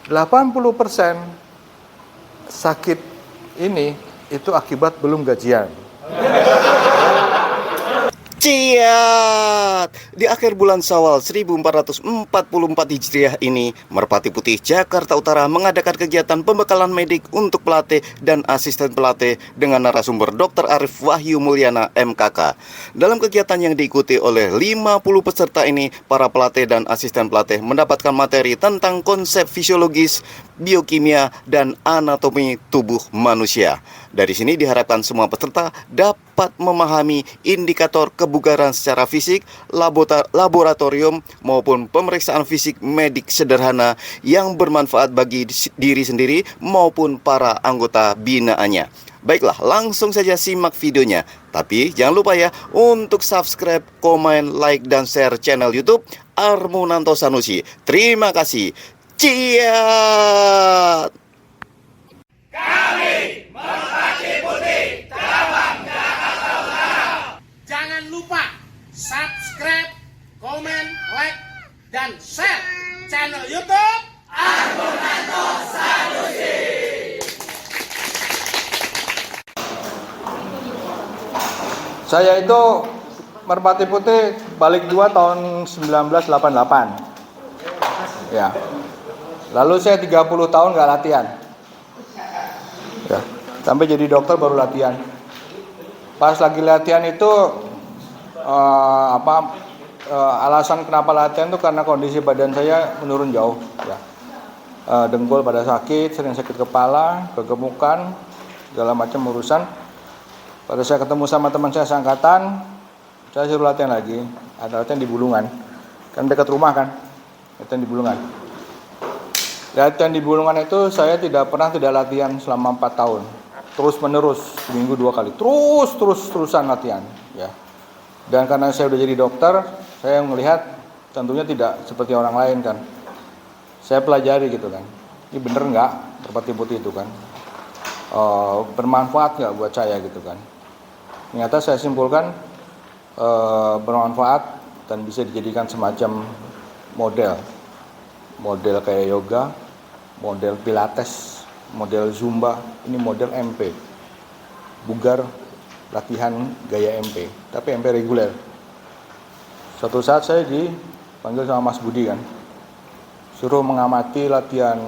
80% sakit ini itu akibat belum gajian. Ciat! Di akhir bulan Syawal 1444 Hijriah ini, Merpati Putih Jakarta Utara mengadakan kegiatan pembekalan medik untuk pelatih dan asisten pelatih dengan narasumber Dr. Arif Wahyu Mulyana MKK. Dalam kegiatan yang diikuti oleh 50 peserta ini, para pelatih dan asisten pelatih mendapatkan materi tentang konsep fisiologis, biokimia, dan anatomi tubuh manusia. Dari sini diharapkan semua peserta dapat memahami indikator kebugaran secara fisik, laboratorium maupun pemeriksaan fisik medik sederhana yang bermanfaat bagi diri sendiri maupun para anggota binaannya. Baiklah, langsung saja simak videonya. Tapi jangan lupa ya untuk subscribe, komen, like, dan share channel YouTube Armunanto Sanusi. Terima kasih. Ciat! Kami Merpati Putih Cabang Jakarta Utara. Jangan lupa subscribe, komen, like, dan share channel YouTube Armunanto Sanusi. Saya itu Merpati Putih balik 2 tahun 1988. Ya. Lalu saya 30 tahun nggak latihan. Ya. Sampai jadi dokter baru latihan. Pas lagi latihan itu alasan kenapa latihan itu karena kondisi badan saya menurun jauh. Ya. Dengkul pada sakit, sering sakit kepala, kegemukan, segala macam urusan. Pada saya ketemu sama teman saya seangkatan, saya suruh latihan lagi. Ada latihan di Bulungan, kan dekat rumah kan, latihan di Bulungan. Latihan di Bulungan itu saya tidak pernah tidak latihan selama 4 tahun. Terus menerus, seminggu 2 kali. Terusan latihan. Ya. Dan karena saya udah jadi dokter, saya melihat tentunya tidak seperti orang lain kan. Saya pelajari gitu kan. Ini bener nggak Merpati Putih itu kan? Bermanfaat nggak buat saya gitu kan? Ternyata saya simpulkan bermanfaat dan bisa dijadikan semacam model kayak yoga, model pilates, model zumba, ini model MP, bugar latihan gaya MP, tapi MP reguler. Suatu saat saya dipanggil sama Mas Budi kan, suruh mengamati latihan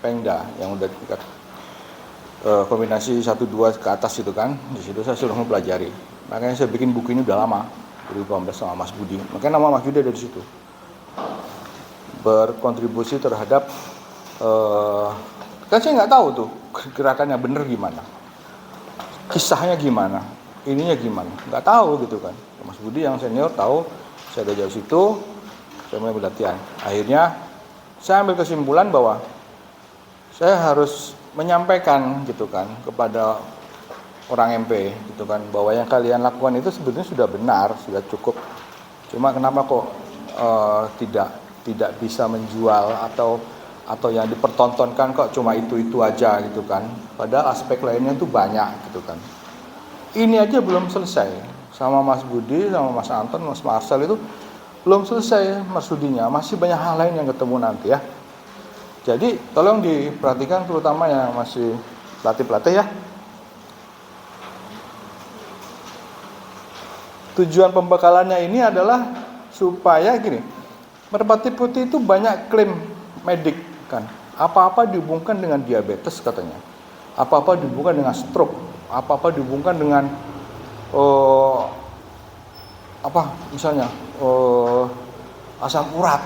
Pengda yang udah tingkat kombinasi 1-2 ke atas itu kan. Di situ saya suruh mempelajari. Makanya saya bikin buku ini udah lama, 2018 sama Mas Budi. Makanya nama Mas Budi ada di situ. Berkontribusi terhadap kan saya nggak tahu tuh gerakannya bener gimana, kisahnya gimana, ininya gimana, nggak tahu gitu kan. Mas Budi yang senior tahu, saya ada jauh situ, saya mulai berlatihan. Akhirnya saya ambil kesimpulan bahwa saya harus menyampaikan gitu kan kepada orang MP gitu kan, bahwa yang kalian lakukan itu sebetulnya sudah benar, sudah cukup. Cuma kenapa kok tidak bisa menjual atau yang dipertontonkan kok cuma itu aja gitu kan. Padahal aspek lainnya tuh banyak gitu kan. Ini aja belum selesai. Sama Mas Budi, sama Mas Anton, Mas Marcel itu belum selesai studinya. Masih banyak hal lain yang ketemu nanti ya. Jadi tolong diperhatikan terutama yang masih pelatih-pelatih ya. Tujuan pembekalannya ini adalah supaya gini, Merpati Putih itu banyak klaim medik kan. Apa-apa dihubungkan dengan diabetes katanya. Apa-apa dihubungkan dengan stroke. Apa-apa dihubungkan dengan misalnya asam urat,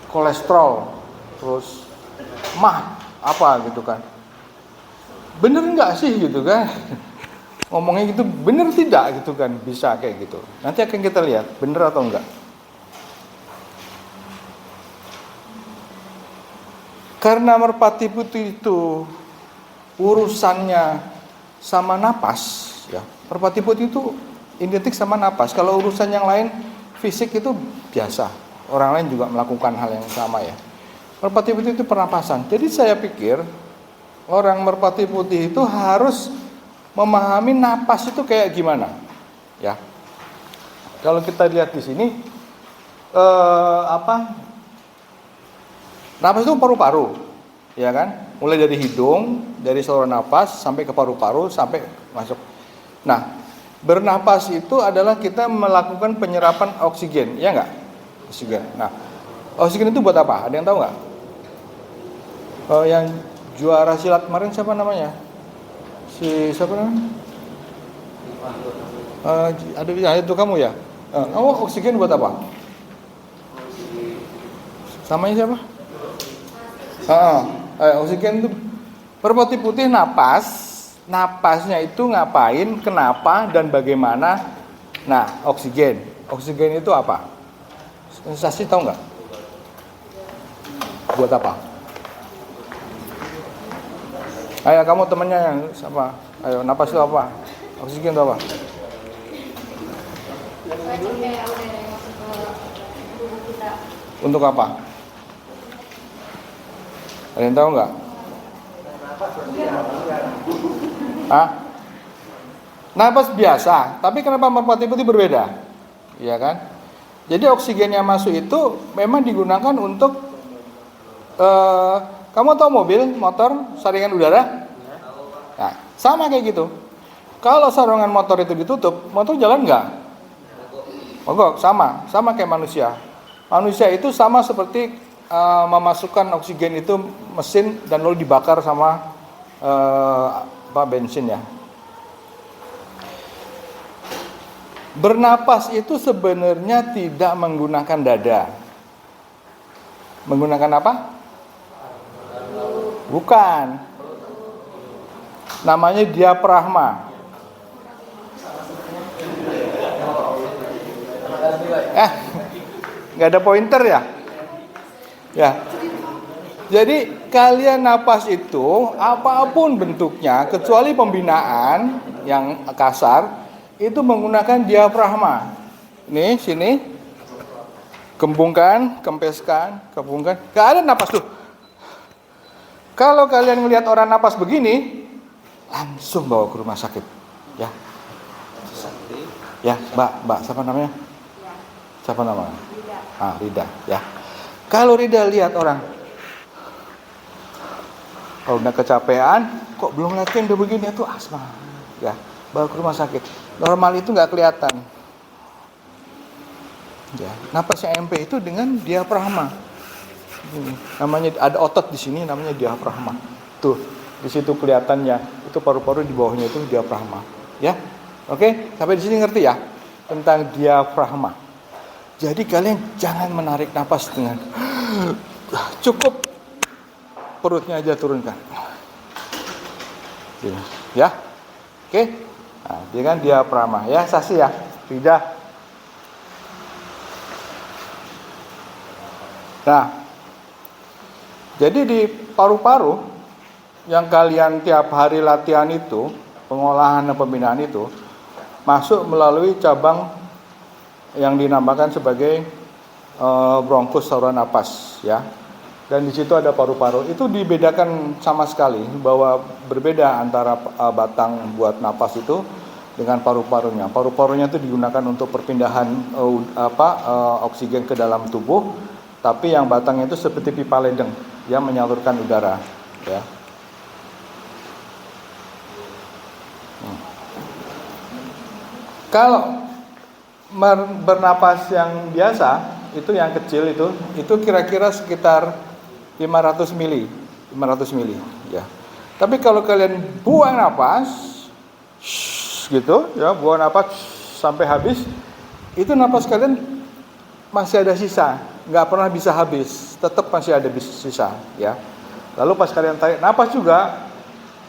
kolesterol, terus mah apa gitu kan. Bener nggak sih gitu kan? Ngomongnya gitu bener tidak gitu kan, bisa kayak gitu. Nanti akan kita lihat bener atau enggak. Karena Merpati Putih itu urusannya sama napas ya. Merpati Putih itu identik sama napas. Kalau urusan yang lain fisik itu biasa. Orang lain juga melakukan hal yang sama ya. Merpati Putih itu pernapasan. Jadi saya pikir orang Merpati Putih itu harus memahami napas itu kayak gimana, ya. Kalau kita lihat di sini, napas itu paru-paru, ya kan? Mulai dari hidung, dari saluran napas sampai ke paru-paru sampai masuk. Nah, bernapas itu adalah kita melakukan penyerapan oksigen, ya nggak? Oksigen. Nah, oksigen itu buat apa? Ada yang tahu nggak? Yang juara silat kemarin siapa namanya? Siapa namanya? Itu kamu ya? Oksigen buat apa? Samanya siapa? Oksigen itu merpati putih napasnya itu ngapain, kenapa, dan bagaimana. Nah, oksigen itu apa? Sensasi tahu nggak? Buat apa? Ayo kamu temennya yang sama. Ayo, napas itu apa? Oksigen itu apa? Untuk apa? Ada yang tahu nggak? Napas biasa, tapi kenapa merpati putih berbeda? Iya kan? Jadi oksigen yang masuk itu memang digunakan untuk kamu tahu mobil, motor, saringan udara? Nah, sama kayak gitu. Kalau saringan motor itu ditutup, motor jalan nggak? Mogok, sama kayak manusia. Manusia itu sama seperti memasukkan oksigen itu mesin dan lalu dibakar sama bensin ya. Bernapas itu sebenarnya tidak menggunakan dada. Menggunakan apa? Bukan. Namanya diafragma. Nggak ada pointer ya? Ya. Jadi kalian napas itu apapun bentuknya kecuali pembinaan yang kasar itu menggunakan diafragma. Nih sini kembungkan, kempeskan, kembungkan. Gak ada napas tuh. Kalau kalian melihat orang napas begini, langsung bawa ke rumah sakit. Ya. Ya, Mbak, siapa namanya? Siapa namanya? Rida, ya. Kalau Rida lihat orang, kalau udah kecapean, kok belum latihan udah begini, itu asma. Ya, bawa ke rumah sakit. Normal itu nggak kelihatan. Ya, napasnya MP itu dengan diafragma. Ini, namanya ada otot di sini, namanya diafragma. Tuh, di situ kelihatannya. Itu paru-paru di bawahnya itu diafragma. Ya, oke, sampai di sini ngerti ya tentang diafragma. Jadi kalian jangan menarik napas dengan cukup perutnya aja turunkan. Ya, oke. Nah, dengan diafragma ya, Sasi ya, Rida. Nah, jadi di paru-paru yang kalian tiap hari latihan itu, pengolahan dan pembinaan itu, masuk melalui cabang yang dinamakan sebagai bronkus saluran napas, ya. Dan di situ ada paru-paru. Itu dibedakan sama sekali bahwa berbeda antara batang buat napas itu dengan paru-parunya. Paru-parunya itu digunakan untuk perpindahan oksigen ke dalam tubuh, tapi yang batangnya itu seperti pipa ledeng yang menyalurkan udara, ya. Kalau bernapas yang biasa, itu yang kecil itu kira-kira sekitar 500 mili, ya. Tapi kalau kalian buang napas, gitu, ya, buang napas sampai habis, itu napas kalian masih ada sisa, nggak pernah bisa habis, tetap masih ada sisa, ya. Lalu pas kalian tarik napas juga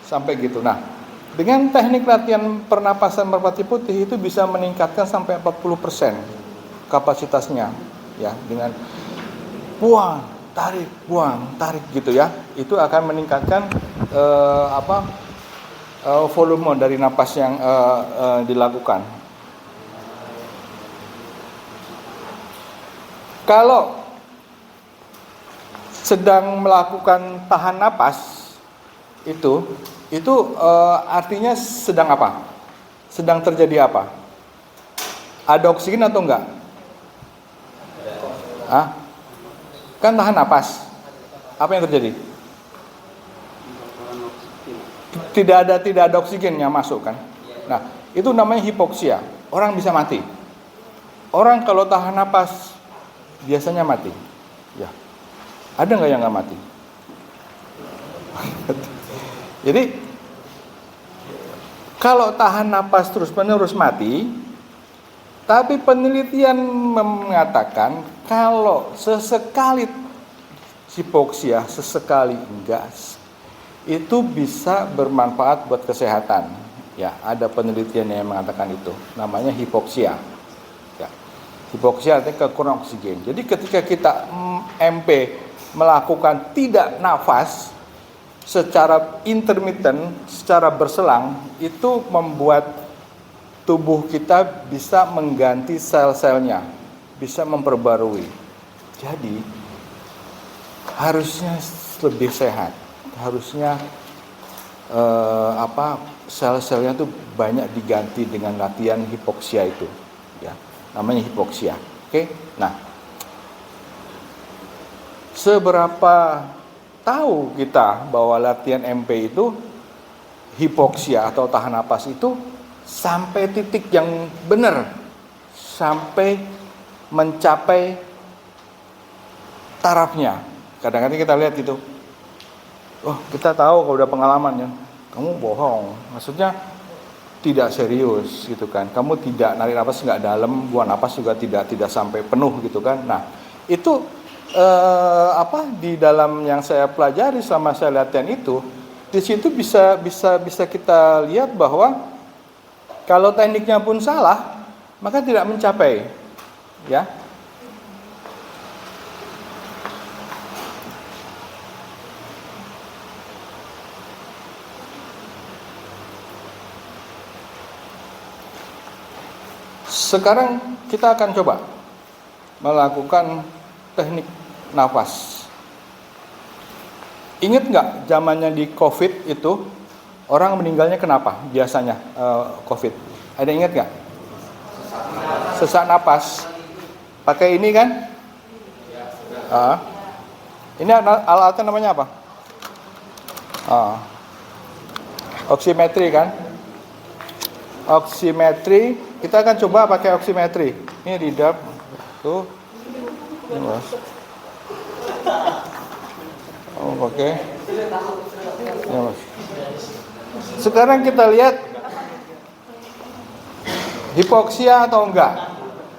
sampai gitu. Nah, dengan teknik latihan pernapasan merpati putih itu bisa meningkatkan sampai 40% kapasitasnya, ya, dengan buang, tarik gitu ya. Itu akan meningkatkan volume dari napas yang dilakukan. Kalau sedang melakukan tahan napas itu artinya sedang apa? Sedang terjadi apa? Ada oksigen atau enggak? Kan tahan napas. Apa yang terjadi? tidak ada oksigen yang masuk kan. Nah, itu namanya hipoksia. Orang bisa mati. Orang kalau tahan napas biasanya mati. Ya. Ada nggak yang nggak mati? Jadi kalau tahan napas terus-menerus mati, tapi penelitian mengatakan kalau sesekali hipoksia, sesekali gas, itu bisa bermanfaat buat kesehatan. Ya, ada penelitian yang mengatakan itu. Namanya hipoksia. Ya. Hipoksia artinya kekurangan oksigen. Jadi ketika kita MP melakukan tidak nafas secara intermittent, secara berselang, itu membuat tubuh kita bisa mengganti sel-selnya, bisa memperbarui. Jadi harusnya lebih sehat, harusnya sel-selnya tuh banyak diganti dengan latihan hipoksia itu, ya, namanya hipoksia. Oke, nah, seberapa tahu kita bahwa latihan MP itu hipoksia atau tahan napas itu sampai titik yang benar, sampai mencapai tarafnya. Kadang-kadang kita lihat gitu, oh kita tahu kalau udah pengalaman ya, kamu bohong, maksudnya tidak serius gitu kan, kamu tidak narik napas nggak dalam, buang napas juga tidak sampai penuh gitu kan. Nah itu di dalam yang saya pelajari selama saya latihan itu, di situ bisa kita lihat bahwa kalau tekniknya pun salah, maka tidak mencapai, ya. Sekarang kita akan coba melakukan teknik nafas. Ingat nggak zamannya di COVID itu orang meninggalnya kenapa biasanya COVID? Ada ingat nggak? Sesak napas. Pakai ini kan? Ini alatnya namanya apa? Oximetri kan? Oximetri, kita akan coba pakai oximetri. Ini reader, tuh. Ini mas. Oh, oke. Ya, mas. Sekarang kita lihat hipoksia atau enggak.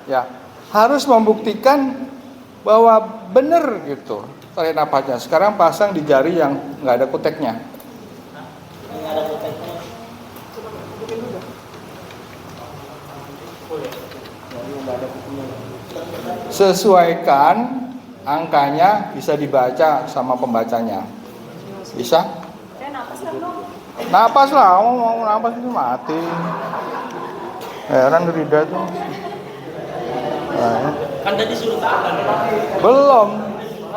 Ya, harus membuktikan bahwa benar gitu tarik napasnya. Sekarang pasang di jari yang nggak ada kuteknya. Sesuaikan angkanya, bisa dibaca sama pembacanya. Bisa? Napas lah, mau napas itu mati. Heran Rida tuh. Kan tadi suruh tahan. Belum.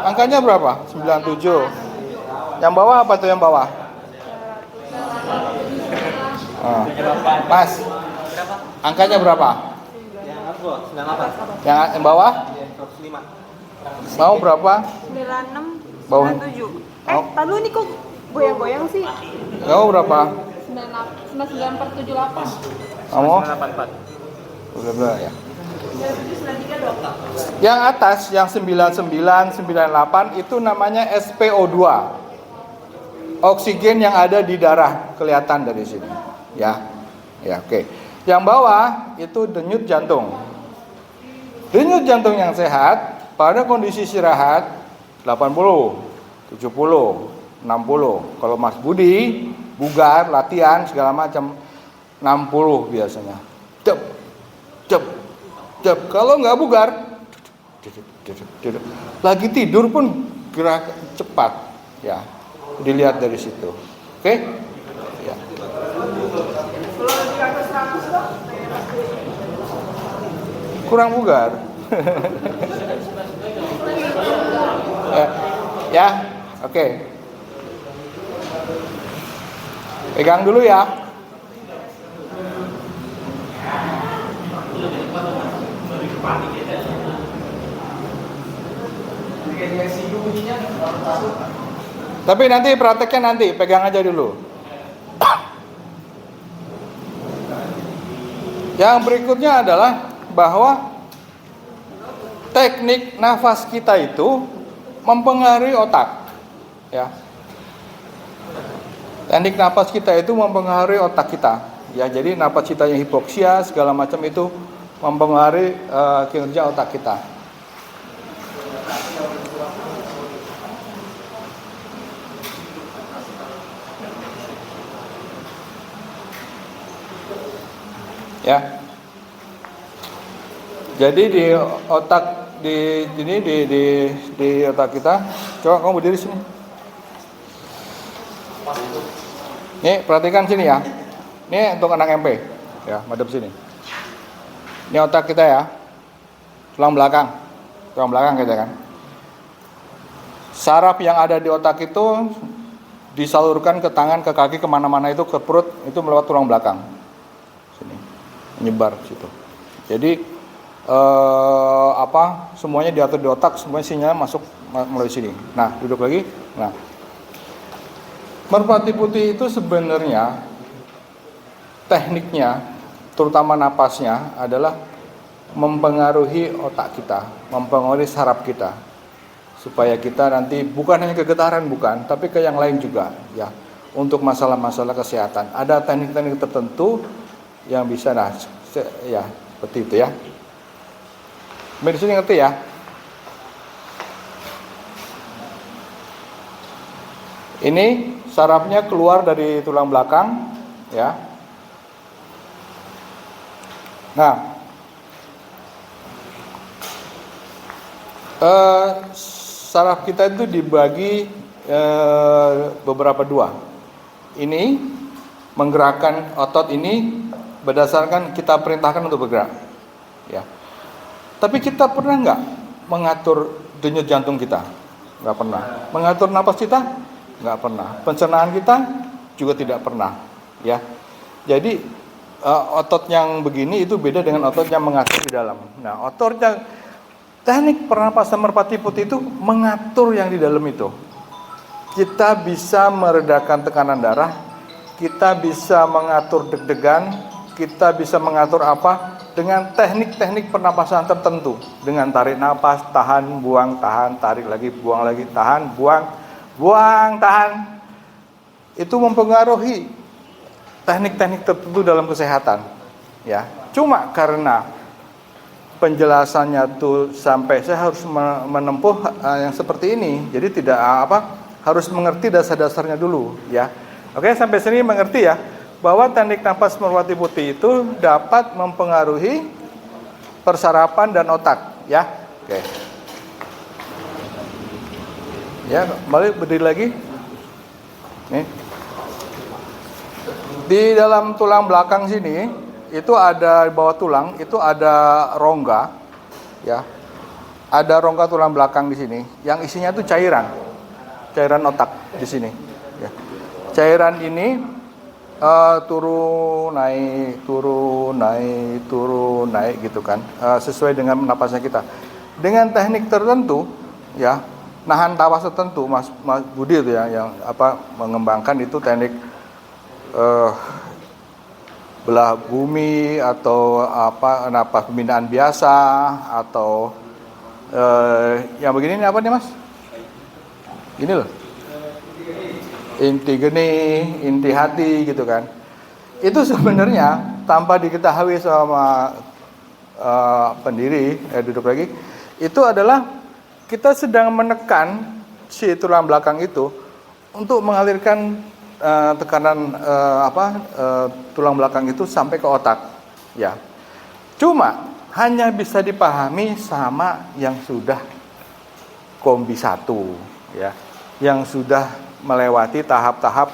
Angkanya berapa? 97. Yang bawah apa tuh yang bawah? Mas. Angkanya berapa? Yang bawah? 105. Mau berapa? 96, Bawah. 97. Oh. Lalu ini kok goyang-goyang sih? Kamu berapa? 99/78. Kamu? 984. Berapa ya? Yang atas, yang 99, 98 itu namanya SpO2. Oksigen yang ada di darah, kelihatan dari sini. Ya. Ya, oke. Yang bawah itu denyut jantung. Denyut jantung yang sehat pada kondisi istirahat 80, 70, 60. Kalau Mas Budi bugar, latihan segala macam 60 biasanya. Cep, cep, cep. Kalau nggak bugar, lagi tidur pun gerak cepat. Ya, dilihat dari situ. Oke? Ya. Kurang bugar. Ya, oke. Pegang dulu ya. Tapi nanti prakteknya nanti, pegang aja dulu. Yang berikutnya adalah bahwa teknik nafas kita itu mempengaruhi otak. Ya. Teknik nafas kita itu mempengaruhi otak kita. Ya, jadi nafas kita yang hipoksia segala macam itu mempengaruhi kinerja otak kita. Ya. Jadi di otak di otak kita, coba kamu berdiri sini. Nih, perhatikan sini ya. Ini untuk anak MP. Ya, madep sini. Ini otak kita ya. Tulang belakang kita kan. Saraf yang ada di otak itu disalurkan ke tangan, ke kaki, kemana-mana itu, ke perut, itu melewat tulang belakang. Sini, menyebar situ. Jadi semuanya diatur di otak, semuanya sinyal masuk melalui sini. Nah, duduk lagi. Nah, merpati putih itu sebenarnya tekniknya, terutama napasnya, adalah mempengaruhi otak kita, mempengaruhi saraf kita, supaya kita nanti bukan hanya kegetaran, bukan, tapi ke yang lain juga, ya, untuk masalah-masalah kesehatan. Ada teknik-teknik tertentu yang bisa, nah, ya, seperti itu ya. Medicine ngerti ya? Ini sarafnya keluar dari tulang belakang, ya. Nah, saraf kita itu dibagi beberapa dua. Ini menggerakkan otot ini berdasarkan kita perintahkan untuk bergerak, ya. Tapi kita pernah nggak mengatur denyut jantung kita? Nggak pernah. Mengatur napas kita? Nggak pernah. Pencernaan kita juga tidak pernah, ya. Jadi otot yang begini itu beda dengan otot yang mengatur di dalam. Nah, otot yang teknik pernapasan merpati putih itu mengatur yang di dalam itu. Kita bisa meredakan tekanan darah, kita bisa mengatur deg-degan, kita bisa mengatur apa dengan teknik-teknik pernapasan tertentu. Dengan tarik napas, tahan, buang, tahan, tarik lagi, buang lagi, tahan, buang, buang, tahan. Itu mempengaruhi teknik-teknik tertentu dalam kesehatan, ya. Cuma karena penjelasannya tuh sampai saya harus menempuh yang seperti ini, jadi tidak harus mengerti dasar-dasarnya dulu, ya. Oke, sampai sini mengerti ya bahwa teknik napas merpati putih itu dapat mempengaruhi persarapan dan otak, ya. Oke. Ya, balik berdiri lagi. Nih. Di dalam tulang belakang sini itu ada, di bawah tulang itu ada rongga, ya. Ada rongga tulang belakang di sini yang isinya itu cairan otak di sini, ya. Cairan ini turun naik gitu kan, sesuai dengan napasnya kita. Dengan teknik tertentu, ya, nahan tapas tertentu, Mas Budi itu ya yang mengembangkan itu teknik belah bumi atau napas pembinaan biasa atau yang begini ini apa nih Mas? Gini loh. Inti geni, inti hati gitu kan. Itu sebenarnya tanpa diketahui sama pendiri, duduk lagi, itu adalah kita sedang menekan si tulang belakang itu untuk mengalirkan tekanan tulang belakang itu sampai ke otak, ya. Cuma hanya bisa dipahami sama yang sudah kombi 1, ya, yang sudah melewati tahap-tahap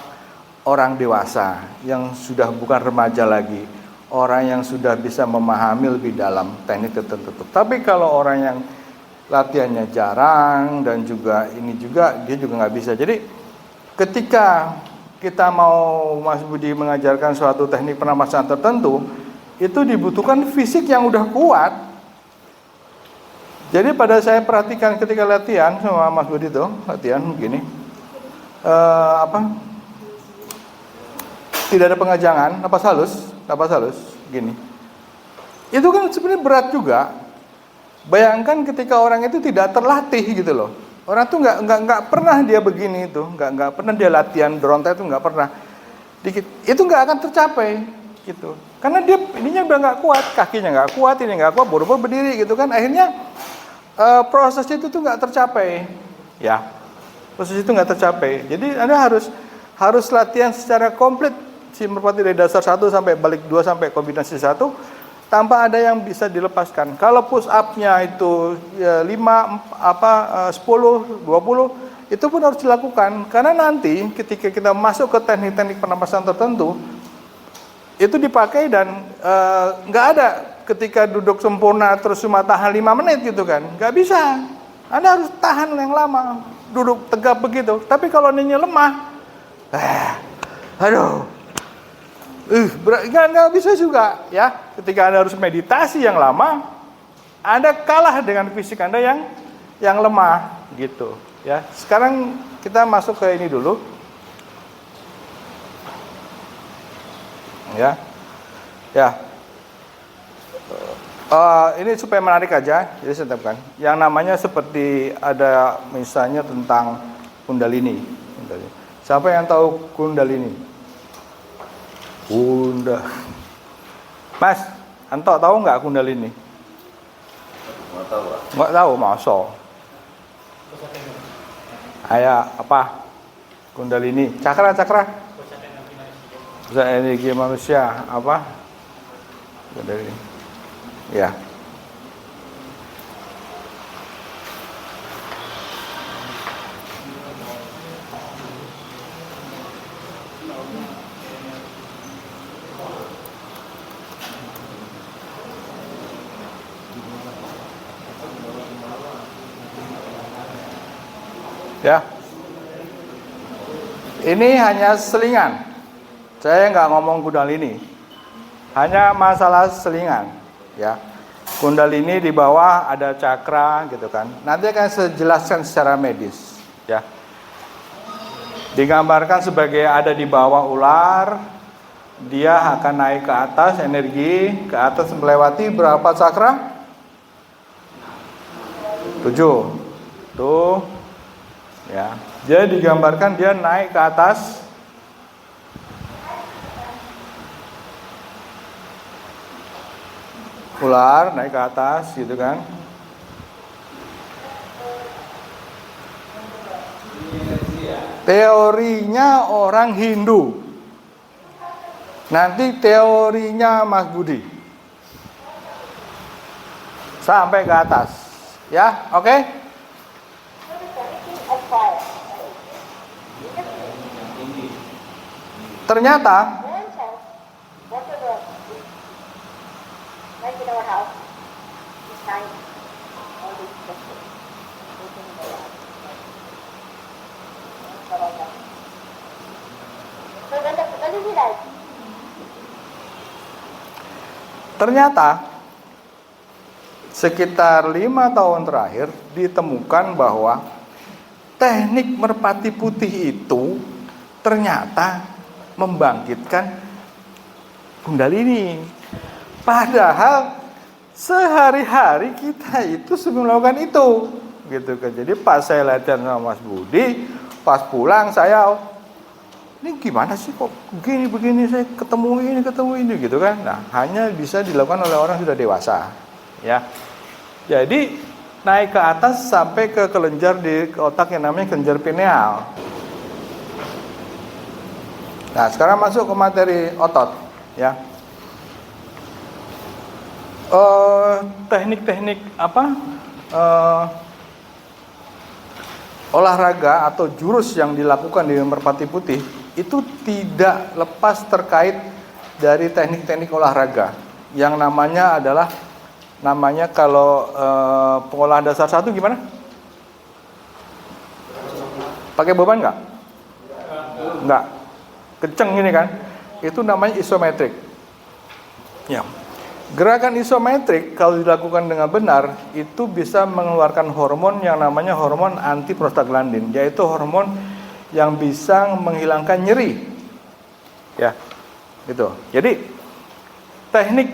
orang dewasa, yang sudah bukan remaja lagi, orang yang sudah bisa memahami lebih dalam teknik tertentu. Tapi kalau orang yang latihannya jarang dan juga ini juga dia juga nggak bisa. Jadi ketika kita mau Mas Budi mengajarkan suatu teknik pernapasan tertentu, itu dibutuhkan fisik yang udah kuat. Jadi pada saya perhatikan ketika latihan sama Mas Budi tuh, latihan begini, tidak ada pengajangan, napas halus, gini. Itu kan sebenarnya berat juga. Bayangkan ketika orang itu tidak terlatih gitu loh. Orang tuh nggak pernah dia begini itu, nggak pernah dia latihan berontak itu nggak pernah. Itu nggak akan tercapai gitu. Karena dia ininya udah nggak kuat, kakinya nggak kuat, ini nggak kuat, boro-boro berdiri gitu kan. Akhirnya proses itu tuh nggak tercapai, ya. Proses itu nggak tercapai. Jadi Anda harus latihan secara komplit si merpati dari dasar 1 sampai balik 2 sampai kombinasi 1 tanpa ada yang bisa dilepaskan. Kalau push up-nya itu 5, 10, 20 itu pun harus dilakukan. Karena nanti ketika kita masuk ke teknik-teknik pernapasan tertentu itu dipakai dan nggak ada ketika duduk sempurna terus cuma tahan 5 menit gitu kan. Nggak bisa. Anda harus tahan yang lama, duduk tegap begitu. Tapi kalau ininya lemah, aduh, nggak bisa juga ya. Ketika Anda harus meditasi yang lama, Anda kalah dengan fisik Anda yang lemah gitu ya. Sekarang kita masuk ke ini dulu ya. Ini supaya menarik aja, jadi saya tetapkan. Yang namanya seperti ada misalnya tentang Kundalini. Siapa yang tahu Kundalini? Mas, Anto tahu nggak Kundalini? Nggak tahu, masa? Ayah apa? Kundalini, cakra. Pusat energi manusia apa? Kundalini. Ya. Ya, ini hanya selingan. Saya nggak ngomong Kundalini, hanya masalah selingan. Ya, Kundalini di bawah ada cakra, gitu kan. Nanti akan saya jelaskan secara medis. Ya, digambarkan sebagai ada di bawah ular, dia akan naik ke atas, energi ke atas melewati berapa cakra? 7. Tuh. Ya, dia digambarkan dia naik ke atas ular, naik ke atas gitu kan. Teorinya orang Hindu. Nanti teorinya Mas Budi. Sampai ke atas. Ya, oke? Ternyata sekitar 5 tahun terakhir ditemukan bahwa teknik merpati putih itu ternyata membangkitkan Kundalini. Padahal sehari-hari kita itu sebelum melakukan itu, gitu kan. Jadi pas saya latihan sama Mas Budi, pas pulang saya, ini gimana sih kok begini saya ketemu ini gitu kan. Nah, hanya bisa dilakukan oleh orang sudah dewasa, ya. Jadi naik ke atas sampai ke kelenjar di otak yang namanya kelenjar pineal. Nah, sekarang masuk ke materi otot, ya. Teknik-teknik apa? Olahraga atau jurus yang dilakukan di merpati putih itu tidak lepas terkait dari teknik-teknik olahraga. Yang namanya adalah kalau pengolahan dasar 1 gimana? Pakai beban nggak? Nggak. Kenceng ini kan? Itu namanya isometrik. Ya. Gerakan isometrik kalau dilakukan dengan benar itu bisa mengeluarkan hormon yang namanya hormon antiprostaglandin, yaitu hormon yang bisa menghilangkan nyeri. Ya. Gitu. Jadi teknik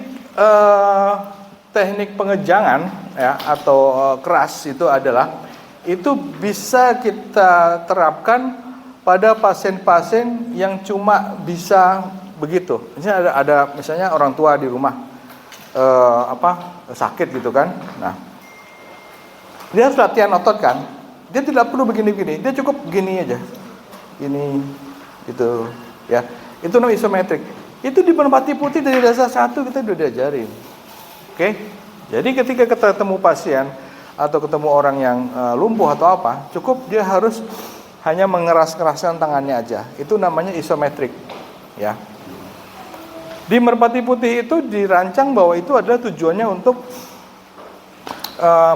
teknik pengejangan ya atau keras itu adalah itu bisa kita terapkan pada pasien-pasien yang cuma bisa begitu. Misalnya ada misalnya orang tua di rumah sakit gitu kan. Nah, dia harus latihan otot kan. Dia tidak perlu begini-begini, dia cukup begini aja. Ini gitu ya. Itu namanya isometrik. Itu di Merpati Putih dari dasar 1 kita udah diajarin. Oke. Jadi ketika kita ketemu pasien atau ketemu orang yang lumpuh atau apa, cukup dia harus hanya mengeras-keraskan tangannya aja. Itu namanya isometrik, ya. Di Merpati Putih itu dirancang bahwa itu adalah tujuannya untuk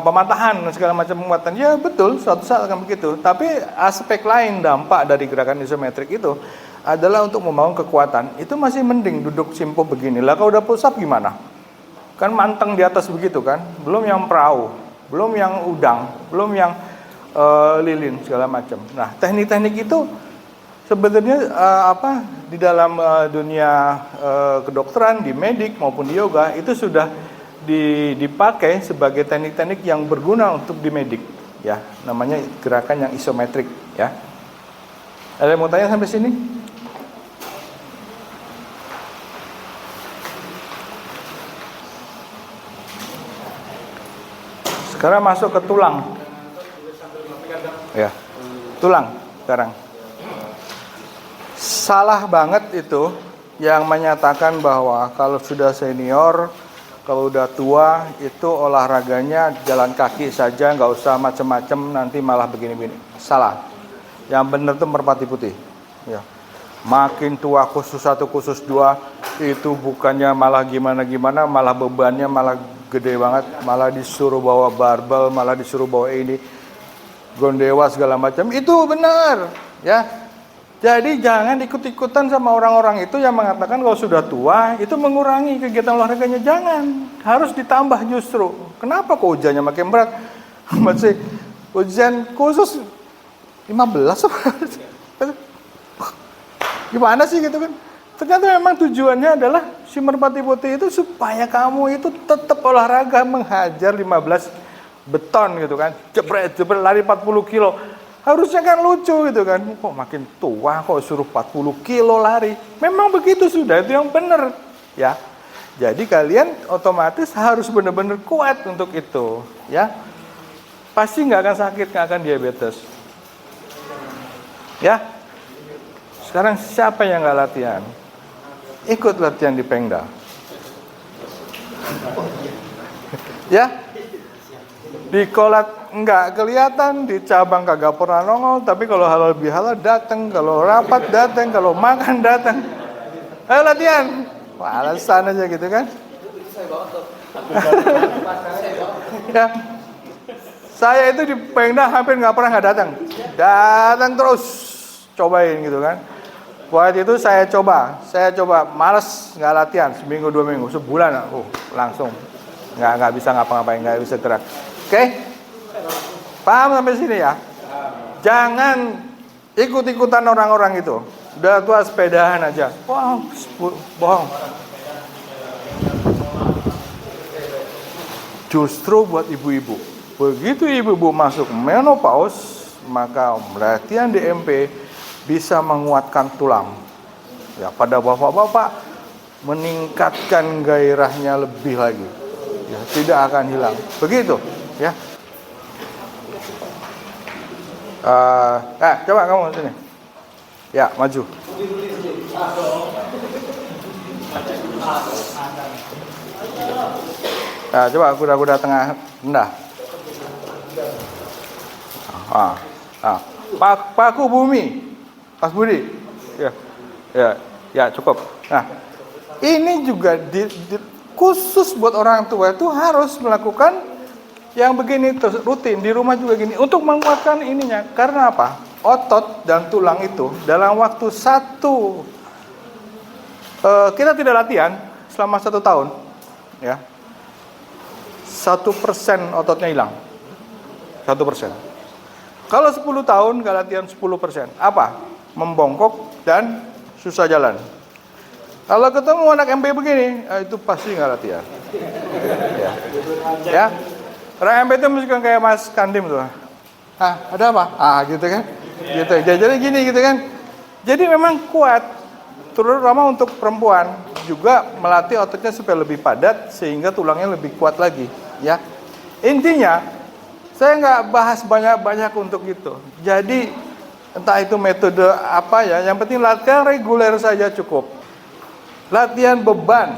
pematahan dan segala macam penguatan. Ya betul, suatu saat akan begitu. Tapi aspek lain dampak dari gerakan isometrik itu adalah untuk membangun kekuatan. Itu masih mending duduk simpuh begini. Lah kalau udah push up gimana? Kan manteng di atas begitu kan? Belum yang perahu, belum yang udang, belum yang lilin segala macam. Nah, teknik-teknik itu sebenarnya di dalam dunia kedokteran, di medik maupun di yoga itu sudah dipakai sebagai teknik-teknik yang berguna untuk di medik, ya. Namanya gerakan yang isometrik, ya. Ada yang mau tanya sampai sini? Sekarang masuk ke tulang. Ya, tulang sekarang. Salah banget itu yang menyatakan bahwa kalau sudah senior, kalau udah tua itu olahraganya jalan kaki saja, nggak usah macem-macem, nanti malah begini-begini. Salah. Yang benar tuh Merpati Putih. Ya. Makin tua khusus 1, khusus 2 itu bukannya malah gimana-gimana, malah bebannya malah gede banget, malah disuruh bawa barbel, malah disuruh bawa ini gondewa segala macam. Itu benar, ya. Jadi jangan ikut-ikutan sama orang-orang itu yang mengatakan kalau sudah tua itu mengurangi kegiatan olahraganya. Jangan, harus ditambah justru. Kenapa kok ujiannya makin berat? Masih ujian khusus 15 gimana sih gitu kan? Ternyata memang tujuannya adalah si Merpati Putih itu supaya kamu itu tetap olahraga, menghajar 15 beton gitu kan. Jebret lari 40 kilo. Harusnya kan lucu gitu kan. Kok makin tua kok suruh 40 kilo lari. Memang begitu sudah, itu yang benar, ya. Jadi kalian otomatis harus benar-benar kuat untuk itu, ya. Pasti nggak akan sakit, nggak akan diabetes. Ya. Sekarang siapa yang nggak latihan? Ikut latihan di Pengda. Ya. Di kolat enggak kelihatan, di cabang kagak pernah nongol, tapi kalau halal bihalal datang, kalau rapat datang, kalau makan datang. Ayo latihan. Wah, alasan aja gitu kan. Ya. Saya itu di Pengda hampir nggak pernah nggak datang. Datang terus, cobain gitu kan. Waktu itu saya coba males nggak latihan, seminggu 2 minggu, sebulan, langsung nggak bisa ngapa-ngapain, nggak bisa gerak. Oke? Paham sampai sini ya? Jangan ikut-ikutan orang-orang itu. Udah tua sepedahan aja. Wow, bohong. Justru buat ibu-ibu. Begitu ibu-ibu masuk menopause, maka latihan DMP bisa menguatkan tulang. Ya, pada bapak-bapak meningkatkan gairahnya lebih lagi. Ya, tidak akan hilang. Begitu. Ya, coba kamu sini. Ya, maju. Nah, coba kuda-kuda tengah rendah. Paku bumi, Mas Budi. Ya, cukup. Nah, ini juga khusus buat orang tua itu harus melakukan yang begini terus rutin di rumah juga gini untuk menguatkan ininya. Karena apa? Otot dan tulang itu dalam waktu kita tidak latihan selama 1 tahun, ya 1% ototnya hilang. 1%. Kalau 10 tahun nggak latihan 10%, apa? Membongkok dan susah jalan. Kalau ketemu anak MP begini, itu pasti nggak latihan. Ya. Orang MP itu mesti kayak Mas Kandim tuh. Ada apa? Gitu kan. Gitu. Jadi gini gitu kan. Jadi memang kuat, terutama untuk perempuan juga melatih ototnya supaya lebih padat sehingga tulangnya lebih kuat lagi. Ya. Intinya saya nggak bahas banyak-banyak untuk itu. Jadi entah itu metode apa ya, yang penting latihan reguler saja cukup. Latihan beban,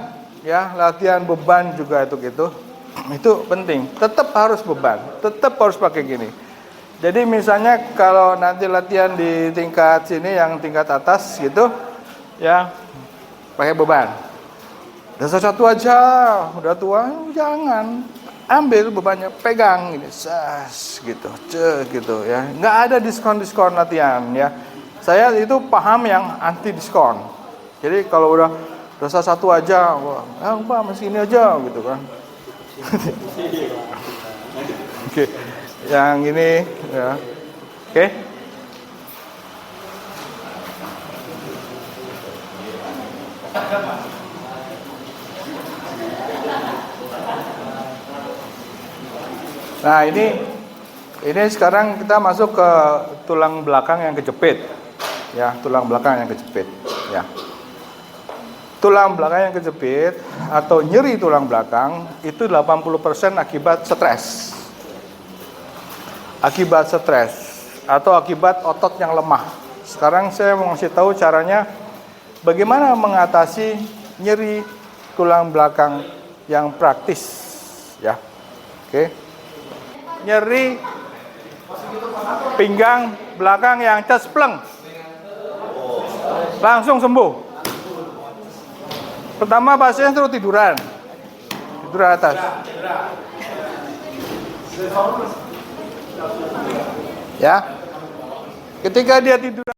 ya, latihan beban juga itu penting. Tetap harus beban, tetap harus pakai gini. Jadi misalnya kalau nanti latihan di tingkat sini yang tingkat atas gitu, ya pakai beban. Dasar satu aja, udah tua, jangan. Ambil bebannya, pegang ini, sas gitu, gitu ya. Nggak ada diskon latihan ya. Saya itu paham yang anti diskon. Jadi kalau udah dosa satu aja, Pak masih ini aja gitu kan. Oke, yang ini ya, oke. Nah ini sekarang kita masuk ke tulang belakang yang kejepit, ya tulang belakang yang kejepit, ya. Tulang belakang yang kejepit atau nyeri tulang belakang itu 80% akibat stres. Akibat stres atau akibat otot yang lemah. Sekarang saya mau ngasih tahu caranya bagaimana mengatasi nyeri tulang belakang yang praktis, ya. Oke. Nyeri pinggang belakang yang cespleng langsung sembuh. Pertama pasien suruh tiduran atas, ya. Ketika dia tidur